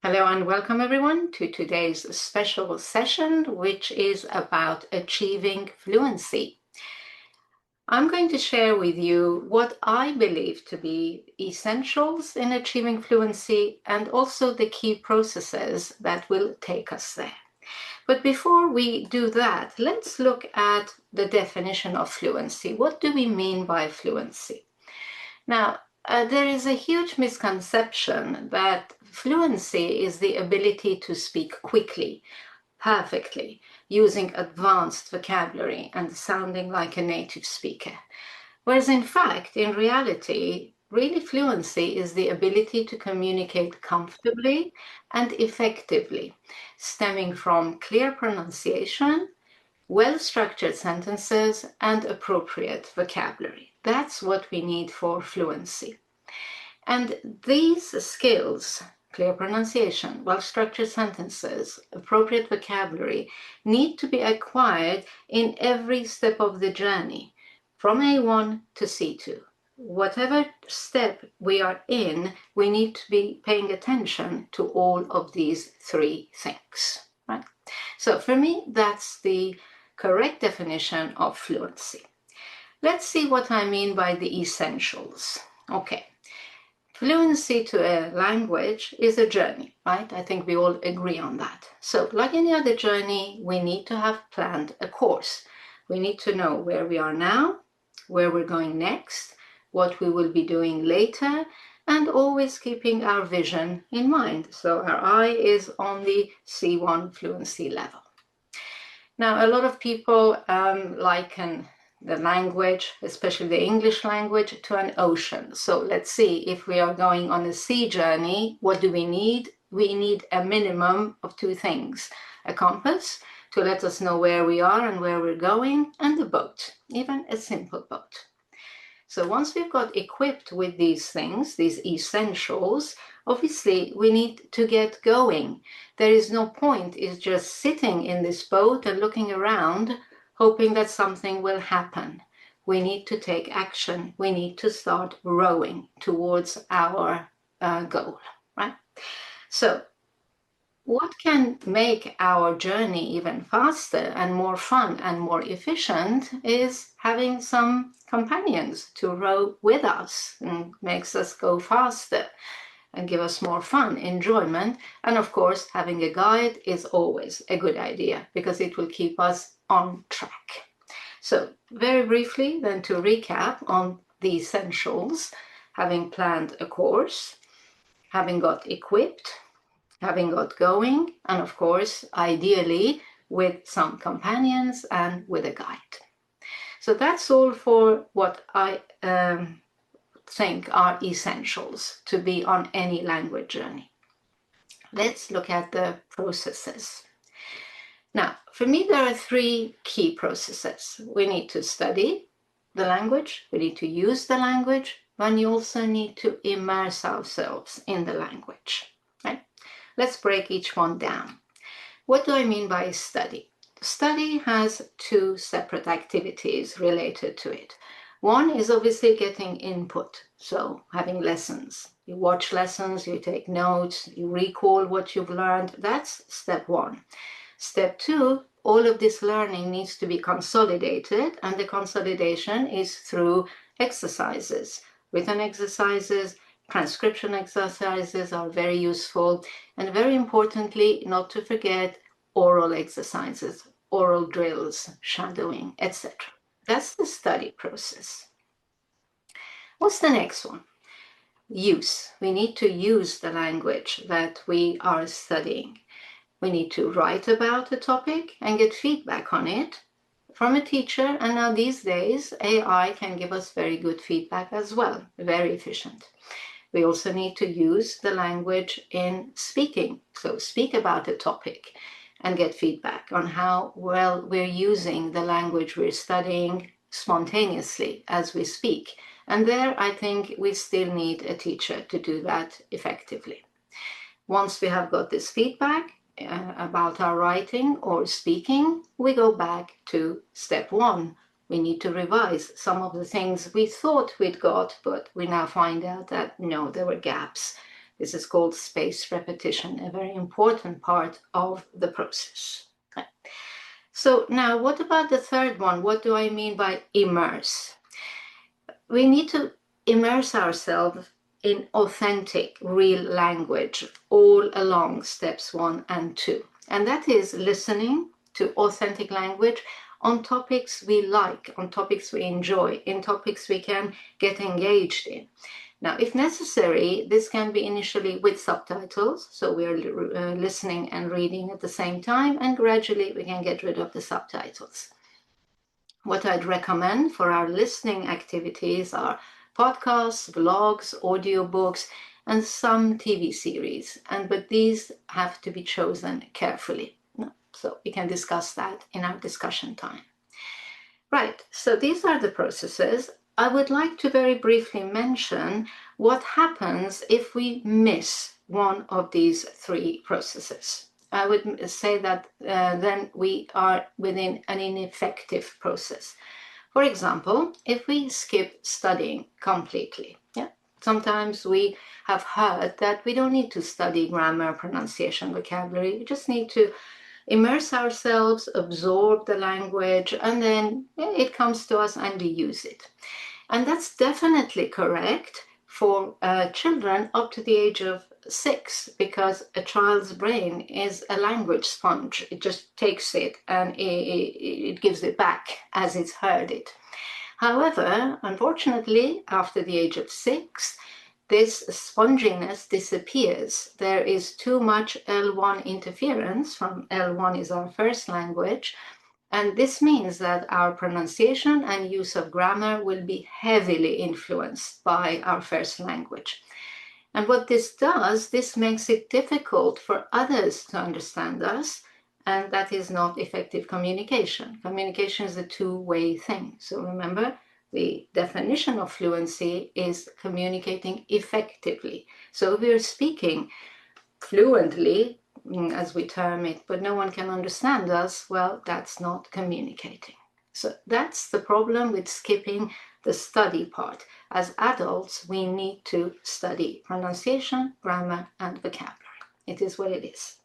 Hello and welcome everyone to today's special session, which is about achieving fluency. I'm going to share with you what I believe to be essentials in achieving fluency and also the key processes that will take us there. But before we do that, let's look at the definition of fluency. What do we mean by fluency? Now, there is a huge misconception that fluency is the ability to speak quickly, perfectly, using advanced vocabulary and sounding like a native speaker. Whereas in fact, in reality, really fluency is the ability to communicate comfortably and effectively, stemming from clear pronunciation, well-structured sentences, and appropriate vocabulary. That's what we need for fluency. And these skills, clear pronunciation, well-structured sentences, appropriate vocabulary, need to be acquired in every step of the journey, from A1 to C2. Whatever step we are in, we need to be paying attention to all of these three things, right? So for me, that's the correct definition of fluency. Let's see what I mean by the essentials. Okay. Fluency to a language is a journey, right? I think we all agree on that. So like any other journey, we need to have planned a course. We need to know where we are now, where we're going next, what we will be doing later, and always keeping our vision in mind. So our eye is on the C1 fluency level. Now, a lot of people liken the language, especially the English language, to an ocean. So let's see, if we are going on a sea journey, what do we need? We need a minimum of two things: a compass to let us know where we are and where we're going, and a boat, even a simple boat. So once we've got equipped with these things, these essentials, obviously we need to get going. There is no point in just sitting in this boat and looking around, hoping that something will happen. We need to take action. We need to start rowing towards our goal, right? So what can make our journey even faster and more fun and more efficient is having some companions to row with us, and makes us go faster and give us more fun, enjoyment. And of course, having a guide is always a good idea because it will keep us on track. So very briefly then, to recap on the essentials: having planned a course, having got equipped, having got going, and of course, ideally with some companions and with a guide. So that's all for what I think are essentials to be on any language journey. Let's look at the processes. Now, for me, there are three key processes. We need to study the language, we need to use the language, and you also need to immerse ourselves in the language. Let's break each one down. What do I mean by study? Study has two separate activities related to it. One is obviously getting input, so having lessons. You watch lessons, you take notes, you recall what you've learned. That's step one. Step two, all of this learning needs to be consolidated, and the consolidation is through exercises, written exercises. Transcription exercises are very useful, and very importantly, not to forget oral exercises, oral drills, shadowing, etc. That's the study process. What's the next one? Use. We need to use the language that we are studying. We need to write about a topic and get feedback on it from a teacher, and now these days AI can give us very good feedback as well, very efficient. We also need to use the language in speaking. So speak about a topic and get feedback on how well we're using the language we're studying spontaneously as we speak. And there, I think we still need a teacher to do that effectively. Once we have got this feedback about our writing or speaking, we go back to step one. We need to revise some of the things we thought we'd got, but we now find out that no, there were gaps. This is called spaced repetition, a very important part of the process. Okay. So now, what about the third one? What do I mean by immerse? We need to immerse ourselves in authentic, real language all along steps 1 and 2. And that is listening to authentic language on topics we like, on topics we enjoy, in topics we can get engaged in. Now, if necessary, this can be initially with subtitles, so we're listening and reading at the same time, and gradually we can get rid of the subtitles. What I'd recommend for our listening activities are podcasts, blogs, audiobooks, and some TV series. But these have to be chosen carefully. So we can discuss that in our discussion time. Right, so these are the processes. I would like to very briefly mention what happens if we miss one of these 3 processes. I would say that then we are within an ineffective process. For example, if we skip studying completely, sometimes we have heard that we don't need to study grammar, pronunciation, vocabulary. We just need to immerse ourselves, absorb the language, and then it comes to us and we use it. And that's definitely correct for children up to the age of 6, because a child's brain is a language sponge. It just takes it and it gives it back as it's heard it. However, unfortunately, after the age of 6, this sponginess disappears. There is too much L1 interference from L1 is our first language. And this means that our pronunciation and use of grammar will be heavily influenced by our first language. And what this does, this makes it difficult for others to understand us, and that is not effective communication. Communication is a two-way thing. So remember, the definition of fluency is communicating effectively. So if we're speaking fluently, as we term it, but no one can understand us, well, that's not communicating. So that's the problem with skipping the study part. As adults, we need to study pronunciation, grammar, and vocabulary. It is what it is.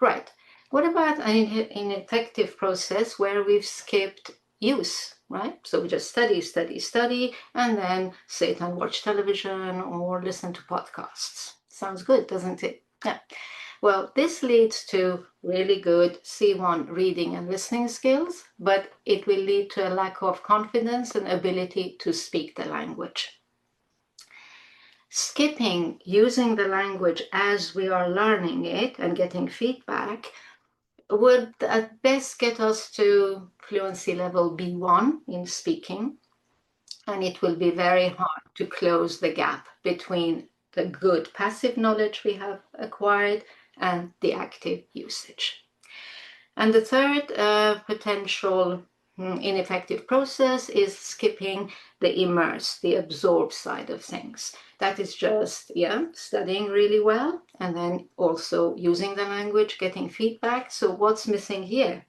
Right. What about an ineffective process where we've skipped use, right? So we just study, and then sit and watch television or listen to podcasts. Sounds good, doesn't it? Yeah. Well, this leads to really good C1 reading and listening skills, but it will lead to a lack of confidence and ability to speak the language. Skipping using the language as we are learning it and getting feedback would at best get us to fluency level B1 in speaking, and it will be very hard to close the gap between the good passive knowledge we have acquired and the active usage. And the third potential ineffective process is skipping the immerse, the absorb side of things. That is just, studying really well and then also using the language, getting feedback. So what's missing here?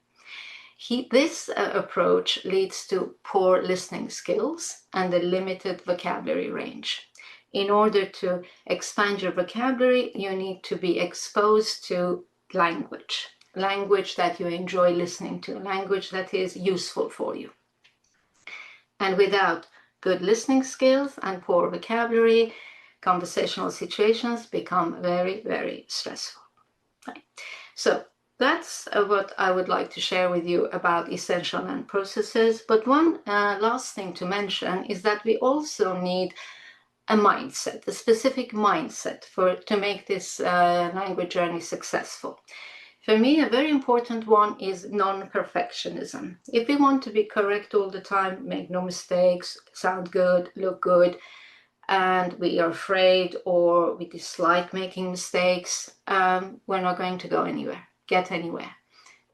This approach leads to poor listening skills and a limited vocabulary range. In order to expand your vocabulary, you need to be exposed to language that you enjoy listening to, language that is useful for you. And without good listening skills and poor vocabulary, conversational situations become very, very stressful. Right. So that's what I would like to share with you about essential and processes. But one last thing to mention is that we also need a mindset, a specific mindset to make this language journey successful. For me, a very important one is non-perfectionism. If we want to be correct all the time, make no mistakes, sound good, look good, and we are afraid or we dislike making mistakes, we're not going to get anywhere.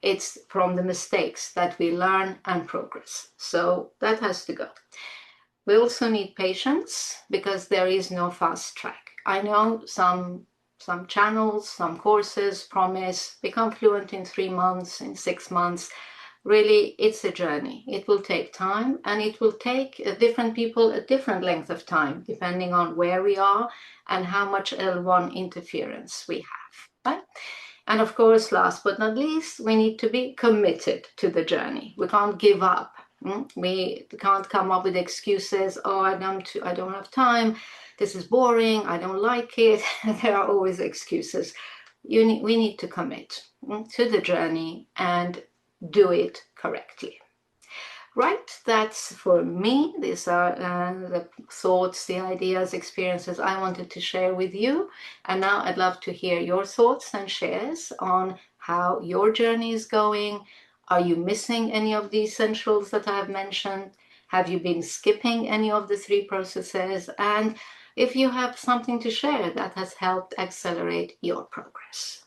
It's from the mistakes that we learn and progress. So that has to go. We also need patience because there is no fast track. I know some channels, some courses promise become fluent in 3 months, in 6 months, Really, it's a journey. It will take time, and it will take different people a different length of time, depending on where we are and how much L1 interference we have, right? And of course, last but not least, we need to be committed to the journey. We can't give up. We can't come up with excuses. Oh, I don't have time. This is boring. I don't like it. There are always excuses. We need to commit to the journey and do it correctly. Right, that's for me. These are the thoughts, the ideas, experiences I wanted to share with you. And now I'd love to hear your thoughts and shares on how your journey is going. Are you missing any of the essentials that I have mentioned? Have you been skipping any of the 3 processes? And if you have something to share that has helped accelerate your progress.